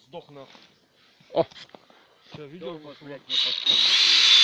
Сдох нахуй. О! Все, видео блядь, не подходит.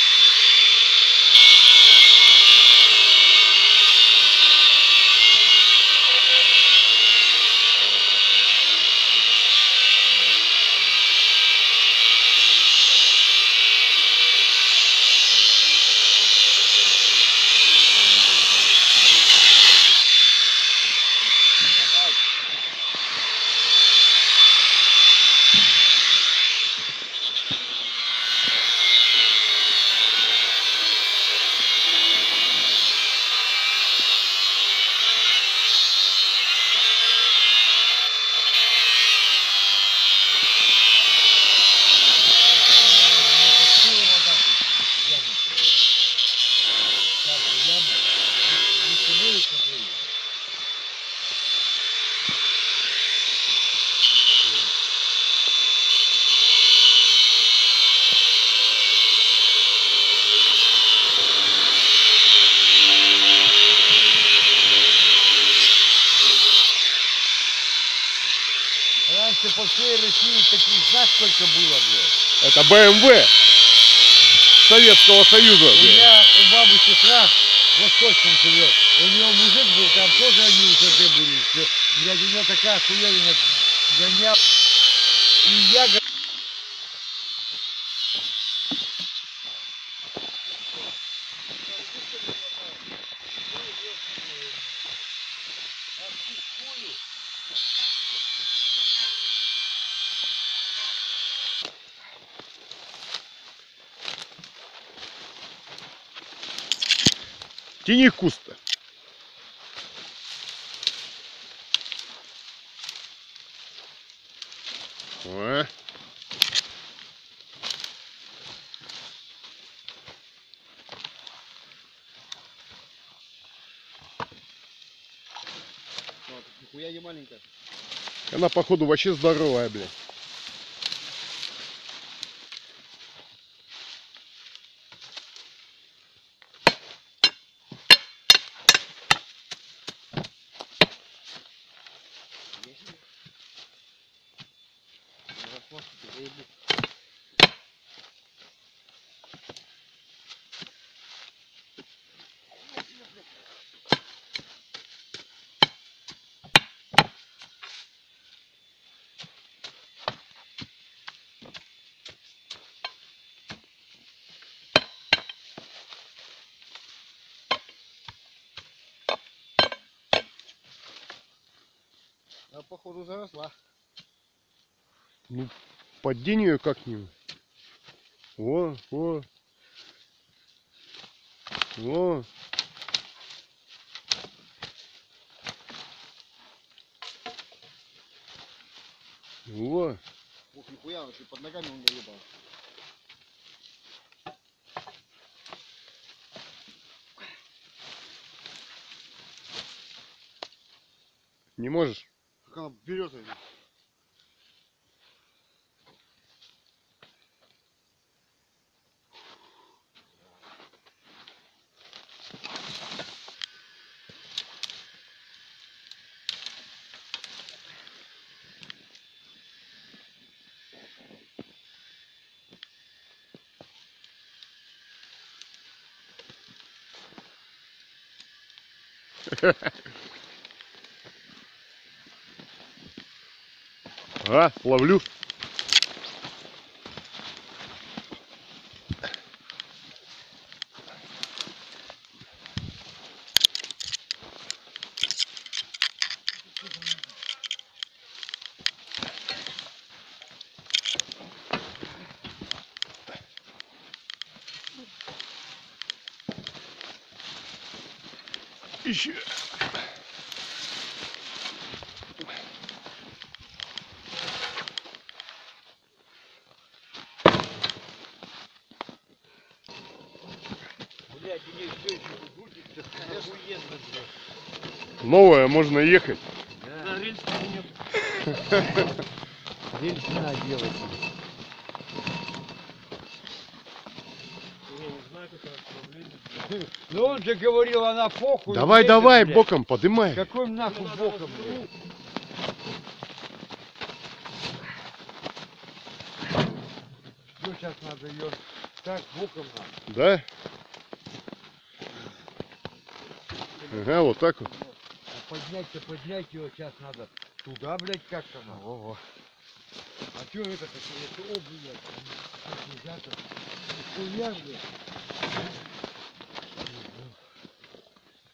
Раньше по всей России таких, знаешь, сколько было, блядь? Это БМВ Советского Союза. У меня у бабы сестра в Восточном живет. У нее мужик был, там тоже они уже были. Все. Блядь, у нее такая хуевина гонял. И я Тяни куст-то. О. Нихуя не маленькая. Она, походу, вообще здоровая, блядь. Она, походу, заросла. Ну, поддень ее как-нибудь. Во, во. Во. Во. Ух, нихуя, он еще под ногами он наебал. Не можешь? Как она берет ее. А, ловлю. Еще. блядь, у нее все еще крутится, охуенно, блядь. Новая, можно ехать. Да, рельсы нет. Рельсы надо делать. Я не знаю, как она. Ну он же говорил, она похуй. Давай, едет, давай, блядь. боком подымай. Какой нахуй боком, блядь? сейчас надо ее так боком надо. Да? Ага, вот так вот. А поднять ее сейчас надо. Туда, блядь, как-то надо. Ого. А что это такое? Это, о, блядь, как нельзя-то? Хуя, блядь.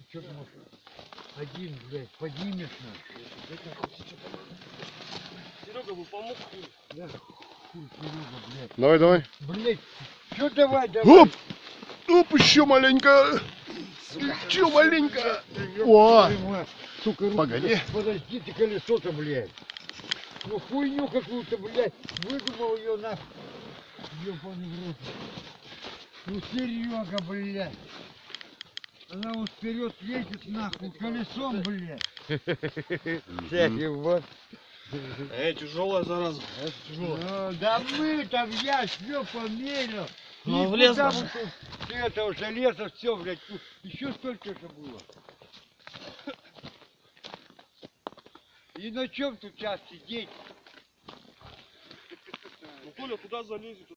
Что ты можешь? Один, блядь, поднимешь нас. Серега бы помог хуй. Да, хуй, Серега, блядь. Давай, давай. Блядь, что давай, давай. Оп! Оп, еще маленько. Еще маленько. О! Сука, руки, Погоди. подожди ты колесо-то, блядь. Ну хуйню какую-то, блядь, выдумал ее нахуй. Ёбаный в рот. Ну Серега, блядь. Она вот вперед едет нахуй колесом, блядь. Вот. Тяжелая зараза. Ну, да мы там, я все померил. Ну, И влезла куда же. мы тут этого железа, все, блядь, тут еще столько же было. И на чем тут сейчас сидеть? Ну Коля куда залезет?